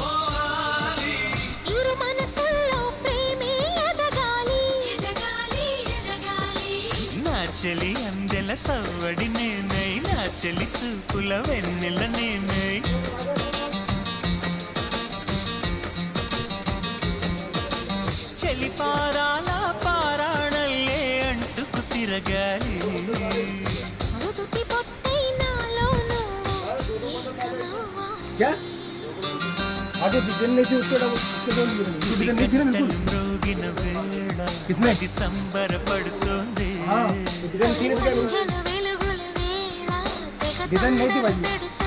ఆలి ఇరు మనసుల్లో ప్రేమే ఎదగాలి ఎదగాలి ఎదగాలి నా చెలి అందెల సవ్వడి నేనై నా చెలి చూపుల వెన్నెల నేనై చెలి పారాల పారాణల్లే అంటుకు తిరగాలి నుదుటి పొట్టై నాలో నువ్వు ఏకమవ్వాలి क्या आगे बिगन नहीं थी उसके उसके बोल बिगन नहीं थी ना बिल्कुल మ్రోగిన వేళ किसने అది సంబరపడుతోంది हाँ बिगन थी ना సంధ్యల వెలుగుల వేళ తెగ बिगन नहीं थी भाई తాళపెడుతోంది